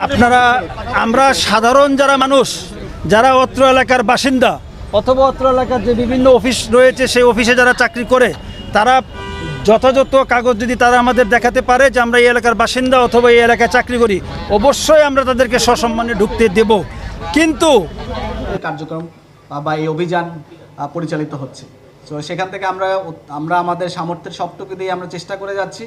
আপনারা আমরা সাধারণ যারা মানুষ যারা অত্র এলাকার বাসিন্দা অথবা অত্র এলাকার যে বিভিন্ন অফিস রয়েছে সেই অফিসে যারা চাকরি করে তারা যথাযথ কাগজ যদি তারা আমাদের দেখাতে পারে যে আমরা এই এলাকার বাসিন্দা অথবা এই এলাকায় চাকরি করি, অবশ্যই আমরা তাদেরকে সসম্মানে ঢুকতে দেব। কিন্তু কার্যক্রম বা এই অভিযান পরিচালিত হচ্ছে, তো সেখান থেকে আমরা আমাদের সামর্থ্যের সবটুকু দিয়ে আমরা চেষ্টা করে যাচ্ছি।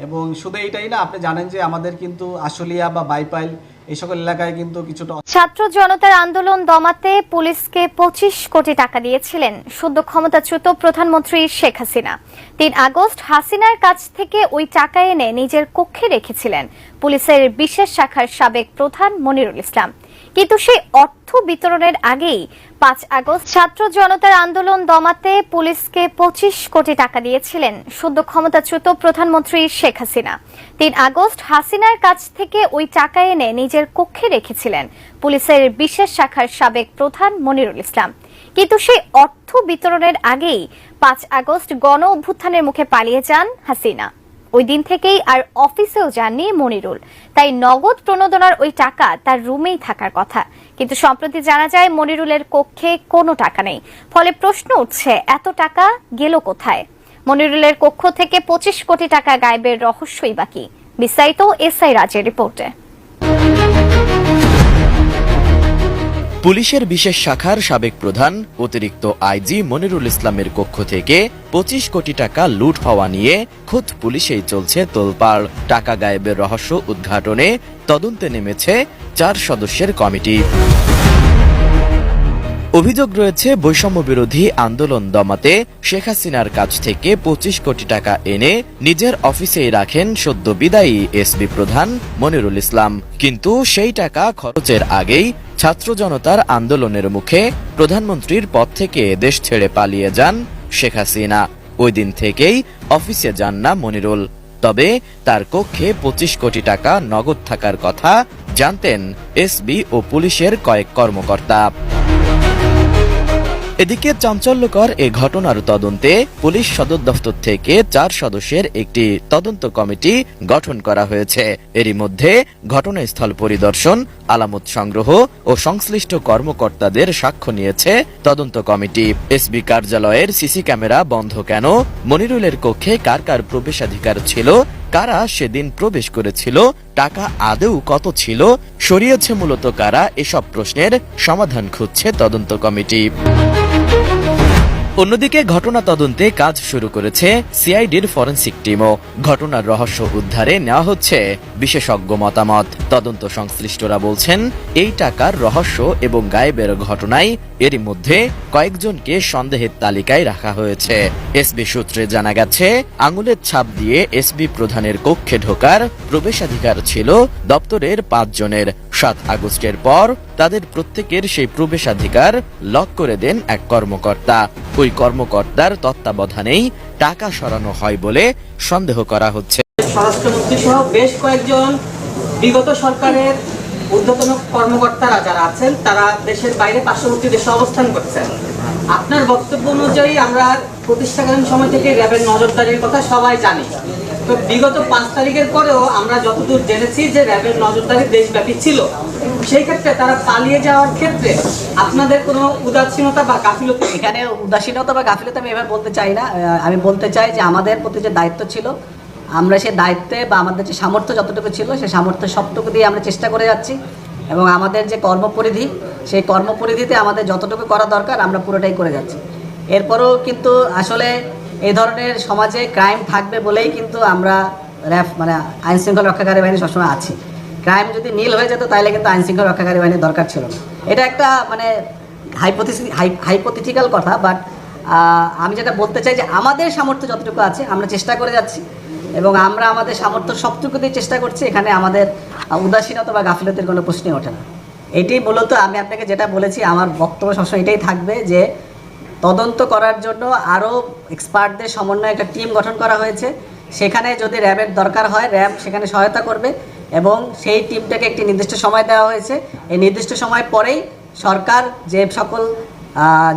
এবং শুধু এইটাই না, আপনি জানেন যে আমাদের কিন্তু আশুলিয়া বা বাইপাইল এই সকল এলাকায় কিন্তু কিছুটা ছাত্র জনতার আন্দোলন দমাতে পুলিশকে 25 কোটি টাকা দিয়েছিলেন সদ্য ক্ষমতাচ্যুত প্রধানমন্ত্রী শেখ হাসিনা। 3 আগস্ট হাসিনার কাছ থেকে ওই টাকা এনে নিজের কক্ষে রেখেছিলেন পুলিশের বিশেষ শাখার সাবেক প্রধান মনিরুল ইসলাম। কিন্তু সেই অর্থ বিতরণের আগেই 5 আগস্ট ছাত্র জনতার আন্দোলন দমাতে পুলিশকে 25 কোটি টাকা দিয়েছিলেন সদ্য ক্ষমতাচ্যুত প্রধানমন্ত্রী শেখ হাসিনা। 3 আগস্ট হাসিনার কাছ থেকে ওই টাকা এনে নিজের কক্ষে রেখেছিলেন পুলিশের বিশেষ শাখার সাবেক প্রধান মনিরুল ইসলাম। কিন্তু সেই অর্থ বিতরণের আগেই 5 আগস্ট গণ অভ্যুত্থানের মুখে পালিয়ে যান হাসিনা। ওই দিন থেকেই আর অফিসেও যাননি মনিরুল, তাই নগদ প্রণোদনার ওই টাকা তার রুমেই থাকার কথা। কিন্তু সম্প্রতি জানা যায় মনিরুলের কক্ষে কোনো টাকা নেই। ফলে প্রশ্ন উঠছে, এত টাকা গেল কোথায়? মনিরুলের কক্ষ থেকে 25 কোটি টাকা গায়েবের রহস্যই বাকি। বিস্তারিত এসআই রাজের রিপোর্টে। পুলিশের বিশেষ শাখার সাবেক প্রধান অতিরিক্ত আইজি মনিরুল ইসলামের কক্ষ থেকে 25 কোটি টাকা লুট হওয়া নিয়ে খোদ পুলিশেই চলছে তোলপাড়। টাকা গায়েবের রহস্য উদ্ঘাটনে তদন্তে নেমেছে 4 সদস্যের কমিটি। অভিযোগ রয়েছে বৈষম্য বিরোধী আন্দোলন দমাতে শেখ হাসিনার কাছ থেকে 25 কোটি টাকা এনে নিজের অফিসেই রাখেন সদ্য বিদায়ী এসবি প্রধান মনিরুল ইসলাম। কিন্তু সেই টাকা খরচের আগেই ছাত্র জনতার আন্দোলনের মুখে প্রধানমন্ত্রীর পদ থেকে দেশ ছেড়ে পালিয়ে যান শেখ হাসিনা। ওই দিন থেকেই অফিসে যান না মনিরুল। তবে তার কক্ষে 25 কোটি টাকা নগদ থাকার কথা জানতেন এসবি ও পুলিশের কয়েক কর্মকর্তা। এদিকে চাঞ্চল্যকর এ ঘটনার তদন্তে পুলিশ সদর দফতর থেকে 4 সদস্যের একটি তদন্ত কমিটি গঠন করা হয়েছে। এরই মধ্যে ঘটনাস্থল পরিদর্শন, আলামত সংগ্রহ ও সংশ্লিষ্ট কর্মকর্তাদের সাক্ষ্য নিয়েছে তদন্ত কমিটি। এসবি কার্যালয়ের সিসি ক্যামেরা বন্ধ কেন, মনিরুলের কক্ষে কার কার প্রবেশাধিকার ছিল, কারা সেদিন প্রবেশ করেছিল, টাকা আদৌ কত ছিল, সরিয়েছে মূলত কারা, এসব প্রশ্নের সমাধান খুঁজছে তদন্ত কমিটি। অন্যদিকে ঘটনা তদন্তে কাজ শুরু করেছে সিআইডির ফরেনসিক টিমও। ঘটনার রহস্য উদ্ধারে নেওয়া হচ্ছে বিশেষজ্ঞ মতামত। তদন্ত সংশ্লিষ্টরা বলছেন, এই টাকার রহস্য এবং গায়েবের ঘটনায় এরই মধ্যে কয়েকজনকে সন্দেহের তালিকায় রাখা হয়েছে। এসবি সূত্রে জানা গেছে, আঙুলের ছাপ দিয়ে এসবি প্রধানের কক্ষে ঢোকার প্রবেশাধিকার ছিল দপ্তরের 5 জনের। 7 আগস্টের পর তাদের প্রত্যেকের সেই প্রবেশাধিকার লক করে দেন এক কর্মকর্তা। ওই কর্মকর্তার তত্ত্বাবধানেই টাকা সরানো হয় বলে সন্দেহ করা হচ্ছে। স্বরাষ্ট্রমন্ত্রী সহ বেশ কয়েকজন বিগত সরকারের ঊর্ধ্বতন কর্মকর্তারা যারা আছেন তারা দেশের বাইরে পার্শ্ববর্তী দেশে অবস্থান করছেন। আপনার বক্তব্য অনুযায়ী আমরা প্রতিষ্ঠাকালীন সময় থেকে র্যাবের নজরদারির কথা সবাই জানি। তো বিগত 5 তারিখের পরেও আমরা যতদূর জেনেছি যে র্যাবের নজরদারি দেশব্যাপী ছিল। সেই ক্ষেত্রে তারা পালিয়ে যাওয়ার ক্ষেত্রে আপনাদের কোনো উদাসীনতা বা গাফিলতি? এখানে উদাসীনতা বা গাফিলতি আমি এভাবে বলতে চাই না। আমি বলতে চাই যে আমাদের প্রতি যে দায়িত্ব ছিল, আমরা সেই দায়িত্বে বা আমাদের যে সামর্থ্য যতটুকু ছিল সেই সামর্থ্য সবটুকু দিয়ে আমরা চেষ্টা করে যাচ্ছি। এবং আমাদের যে কর্মপরিধি, সেই কর্মপরিধিতে আমাদের যতটুকু করা দরকার আমরা পুরোটাই করে যাচ্ছি। এরপরও কিন্তু আসলে এই ধরনের সমাজে ক্রাইম থাকবে বলেই কিন্তু আমরা র্যাব মানে আইন শৃঙ্খলা রক্ষাকারী বাহিনী সবসময় আছি। ক্রাইম যদি নীল হয়ে যেত তাহলে কিন্তু আইন শৃঙ্খলা রক্ষাকারী বাহিনীর দরকার ছিল না। এটা একটা মানে হাইপোথেটিক্যাল কথা, বাট আমি যেটা বলতে চাই যে আমাদের সামর্থ্য যতটুকু আছে আমরা চেষ্টা করে যাচ্ছি এবং আমরা আমাদের সামর্থ্য সবটুকু দিয়ে চেষ্টা করছি। এখানে আমাদের উদাসীনতা বা গাফিলতির কোনো প্রশ্নই ওঠে না। এটি মূলত আমি আপনাকে যেটা বলেছি, আমার বক্তব্য সবসময় এটাই থাকবে যে তদন্ত করার জন্য আরও এক্সপার্টদের সমন্বয়ে একটা টিম গঠন করা হয়েছে। সেখানে যদি র্যাবের দরকার হয় র্যাব সেখানে সহায়তা করবে এবং সেই টিমটাকে একটি নির্দিষ্ট সময় দেওয়া হয়েছে। এই নির্দিষ্ট সময় পরেই সরকার যে সকল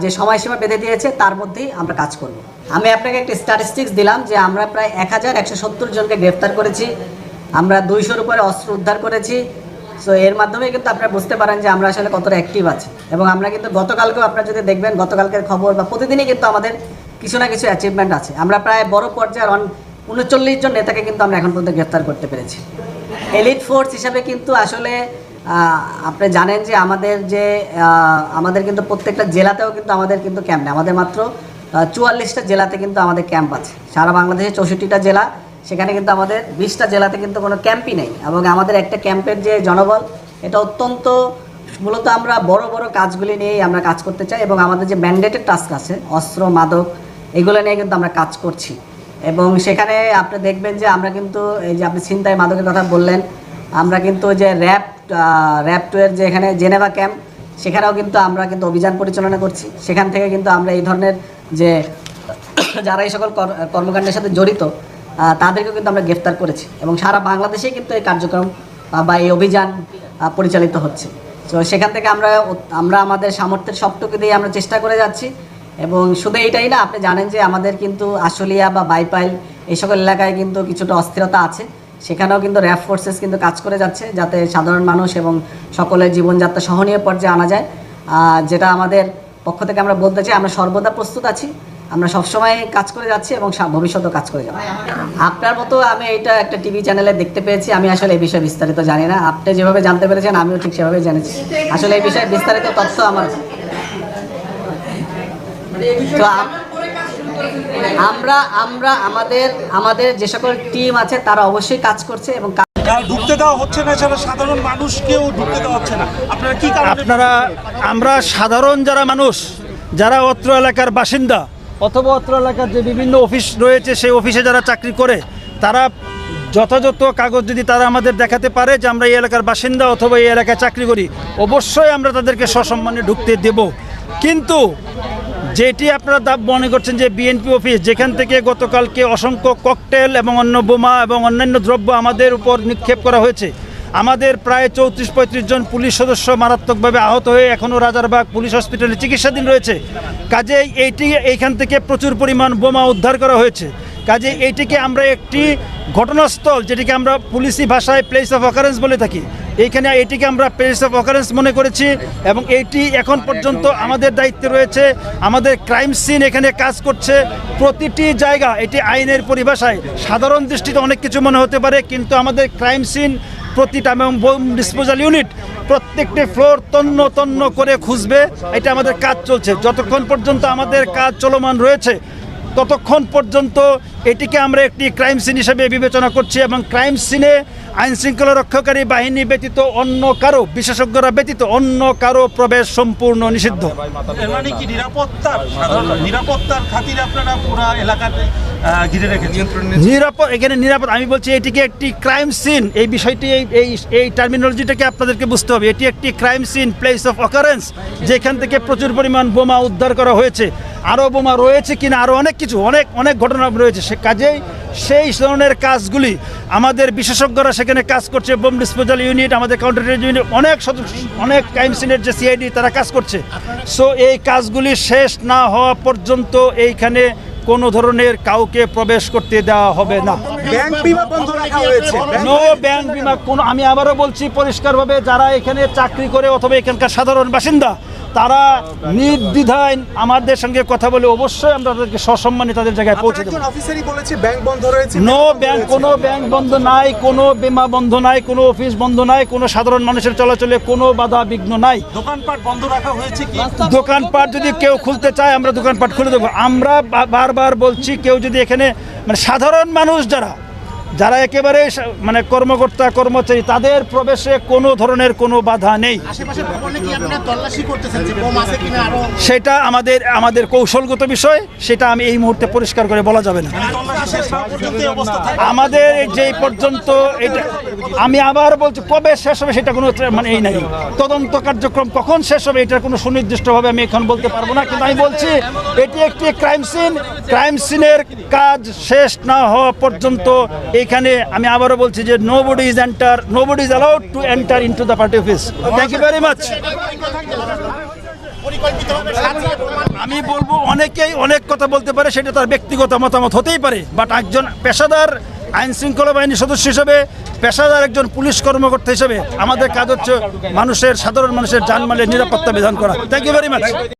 যে সময়সীমা বেঁধে দিয়েছে তার মধ্যেই আমরা কাজ করব। আমি আপনাকে একটা স্ট্যাটিস্টিক্স দিলাম যে আমরা প্রায় 1170 জনকে গ্রেফতার করেছি, আমরা 200-র উপরে অস্ত্র উদ্ধার করেছি, সো এর মাধ্যমে কিন্তু আপনারা বুঝতে পারেন যে আমরা আসলে কতটা অ্যাক্টিভ আছি। এবং আমরা কিন্তু গতকালকেও আপনারা যদি দেখবেন গতকালকের খবর বা প্রতিদিনই কিন্তু আমাদের কিছু না কিছু অ্যাচিভমেন্ট আছে। আমরা প্রায় বড় পর্যায়ের 39 জন নেতাকে কিন্তু আমরা এখন পর্যন্ত গ্রেফতার করতে পেরেছি। এলিট ফোর্স হিসাবে কিন্তু আসলে আপনি জানেন যে আমাদের কিন্তু প্রত্যেকটা জেলাতেও কিন্তু আমাদের কিন্তু ক্যাম্প নেই। আমাদের মাত্র 44টা জেলাতে কিন্তু আমাদের ক্যাম্প আছে। সারা বাংলাদেশে 64টা জেলা, সেখানে কিন্তু আমাদের 20টা জেলাতে কিন্তু কোনো ক্যাম্পই নেই। এবং আমাদের একটা ক্যাম্পের যে জনবল, এটা অত্যন্ত মূলত আমরা বড় বড় কাজগুলি নিয়েই আমরা কাজ করতে চাই। এবং আমাদের যে ম্যান্ডেটেড টাস্ক আছে, অস্ত্র মাদক এগুলো নিয়ে কিন্তু আমরা কাজ করছি। এবং সেখানে আপনি দেখবেন যে আমরা কিন্তু এই যে আপনি ছিনতাই মাদকের কথা বললেন, আমরা কিন্তু যে র্যাব 2 এর যে এখানে জেনেভা ক্যাম্প, সেখানেও কিন্তু আমরা কিন্তু অভিযান পরিচালনা করছি। সেখান থেকে কিন্তু আমরা এই ধরনের যে যারা এই সকল কর্মকাণ্ডের সাথে জড়িত তাদেরকেও কিন্তু আমরা গ্রেফতার করেছি। এবং সারা বাংলাদেশেই কিন্তু এই কার্যক্রম বা এই অভিযান পরিচালিত হচ্ছে। তো সেখান থেকে আমরা আমাদের সামর্থ্যের সবটুকু দিয়ে আমরা চেষ্টা করে যাচ্ছি। এবং শুধু এইটাই না, আপনি জানেন যে আমাদের কিন্তু আশুলিয়া বা বাইপাইল এই সকল এলাকায় কিন্তু কিছুটা অস্থিরতা আছে। সেখানেও কিন্তু র্যাব ফোর্সেস কিন্তু কাজ করে যাচ্ছে যাতে সাধারণ মানুষ এবং সকলের জীবনযাত্রা সহনীয় পর্যায়ে আনা যায়। যেটা আমাদের পক্ষ থেকে আমরা বলতে চাই, আমরা সর্বদা প্রস্তুত আছি। আমরা সবসময় কাজ করে যাচ্ছি এবং ভবিষ্যতেও কাজ করে যাব। আপনার মতো আমি এইটা একটা টিভি চ্যানেলে দেখতে পেয়েছি। আমি আসলে এই বিষয়ে বিস্তারিত জানি না। আপনি যেভাবে জানতে পেরেছেন আমিও ঠিক সেভাবে জেনেছি। আসলে এই বিষয়ে বিস্তারিত তথ্য আমার তো আমরা আমাদের যে সকল টিম আছে তারা অবশ্যই কাজ করছে এবং ঢুকতে দেওয়া হচ্ছে না, এছাড়া সাধারণ মানুষকেও ঢুকতে দেওয়া হচ্ছে না। আপনারা কি কারণে? আমরা সাধারণ যারা মানুষ, যারা অত্র এলাকার বাসিন্দা অথবা অত্র এলাকার যে বিভিন্ন অফিস রয়েছে সেই অফিসে যারা চাকরি করে, তারা যথাযথ কাগজ যদি তারা আমাদের দেখাতে পারে যে আমরা এই এলাকার বাসিন্দা অথবা এই এলাকায় চাকরি করি, অবশ্যই আমরা তাদেরকে সসম্মানে ঢুকতে দেব। কিন্তু যেটি আপনারা মনে করছেন যে বিএনপি অফিস, যেখান থেকে গতকালকে অসংখ্য ককটেল এবং অন্য বোমা এবং অন্যান্য দ্রব্য আমাদের উপর নিক্ষেপ করা হয়েছে, আমাদের প্রায় 34-35 জন পুলিশ সদস্য মারাত্মকভাবে আহত হয়ে এখনও রাজারবাগ পুলিশ হসপিটালে চিকিৎসাধীন রয়েছে। কাজেই এইখান থেকে প্রচুর পরিমাণ বোমা উদ্ধার করা হয়েছে। কাজে এইটিকে আমরা একটি ঘটনাস্থল, যেটিকে আমরা পুলিশি ভাষায় প্লেস অফ অকারেন্স বলে থাকি, এইখানে এটিকে আমরা প্লেস অফ অকারেন্স মনে করেছি। এবং এইটি এখন পর্যন্ত আমাদের দায়িত্বে রয়েছে। আমাদের ক্রাইম সিন এখানে কাজ করছে প্রতিটি জায়গা। এটি আইনের পরিভাষায় সাধারণ দৃষ্টিতে অনেক কিছু মনে হতে পারে, কিন্তু আমাদের ক্রাইম সিন প্রতিটা এবং বোম ডিসপোজাল ইউনিট প্রত্যেকটি ফ্লোর তন্ন তন্ন করে খুঁজবে। এটা আমাদের কাজ চলছে। যতক্ষণ পর্যন্ত আমাদের কাজ চলমান রয়েছে ততক্ষণ পর্যন্ত এটিকে আমরা একটি ক্রাইম সিন হিসেবে বিবেচনা করছি। এবং ক্রাইম সিনে আইন শৃঙ্খলা রক্ষাকারী বাহিনী ব্যতীত অন্য কারো, বিশেষজ্ঞরা ব্যতীত অন্য কারো প্রবেশ সম্পূর্ণ নিষিদ্ধ। মানে কি নিরাপত্তার খাতিরে আপনারা পুরো এলাকাতে ঘিরে রেখেছেন? এখানে নিরাপদ, আমি বলছি এটিকে একটি ক্রাইম সিন, এই বিষয়টি এই টার্মিনোলজিটাকে আপনাদেরকে বুঝতে হবে। এটি একটি crime scene, place of occurrence, যেখান থেকে প্রচুর পরিমাণ বোমা উদ্ধার করা হয়েছে। আরও বোমা রয়েছে কিনা, আরও অনেক কিছু, অনেক ঘটনা রয়েছে। সে কাজেই সেই ধরনের কাজগুলি আমাদের বিশেষজ্ঞরা সেখানে কাজ করছে। বোম ডিসপোজাল ইউনিট, আমাদের কাউন্টার ইউনিট, অনেক ক্রাইম সিনের যে সিআইডি তারা কাজ করছে। সো এই কাজগুলি শেষ না হওয়া পর্যন্ত এইখানে কোনো ধরনের কাউকে প্রবেশ করতে দেওয়া হবে না। ব্যাংক বিমা বন্ধ রাখা হয়েছে। নো ব্যাংক বিমা কোনো, আমি আবারও বলছি পরিষ্কারভাবে, যারা এখানে চাকরি করে অথবা এখানকার সাধারণ বাসিন্দা, তারা নির্দ্বিধায় আমাদের সঙ্গে কথা বলে অবশ্যই আমরা তাদেরকে সসম্মানে তাদের জায়গায় পৌঁছে দেব। অফিসারই বলেছে ব্যাংক বন্ধ রয়েছে। নো ব্যাংক, কোনো ব্যাংক বন্ধ নাই, কোনো বিমা বন্ধ নাই, কোনো অফিস বন্ধ নাই, কোনো সাধারণ মানুষের চলাচলে কোনো বাধা বিঘ্ন নাই। দোকানপাট বন্ধ রাখা হয়েছে কি? দোকানপাট যদি কেউ খুলতে চায় আমরা দোকানপাট খুলে দেবো। আমরা বারবার বলছি, কেউ যদি এখানে মানে সাধারণ মানুষ যারা একেবারে মানে কর্মকর্তা কর্মচারী, তাদের প্রবেশে কোনো ধরনের কোনো বাধা নেই। সেটা আমাদের কৌশলগত বিষয়, সেটা আমি এই মুহূর্তে পরিষ্কার করে বলা যাবে না। আমাদের যেই পর্যন্ত এটা, আমি আবার বলছি, কবে শেষ হবে সেটা কোনো মানে এই নাই। তদন্ত কার্যক্রম কখন শেষ হবে এটার কোনো সুনির্দিষ্টভাবে আমি এখন বলতে পারবো না। কিন্তু আমি বলছি এটি একটি ক্রাইম সিন। ক্রাইম সিনের কাজ শেষ না হওয়া পর্যন্ত এখানে, আমি আবারও বলছি যে nobody is allowed to enter into the party office. Thank you very much. আমি বলবো, অনেকেই অনেক কথা বলতে পারে, সেটা তার ব্যক্তিগত মতামত হতেই পারে, বাট একজন পেশাদার আইন শৃঙ্খলা বাহিনীর সদস্য হিসেবে, পেশাদার একজন পুলিশ কর্মকর্তা হিসেবে আমাদের কাজ হচ্ছে সাধারণ মানুষের জানমালের নিরাপত্তা বিধান করা। Thank you very much.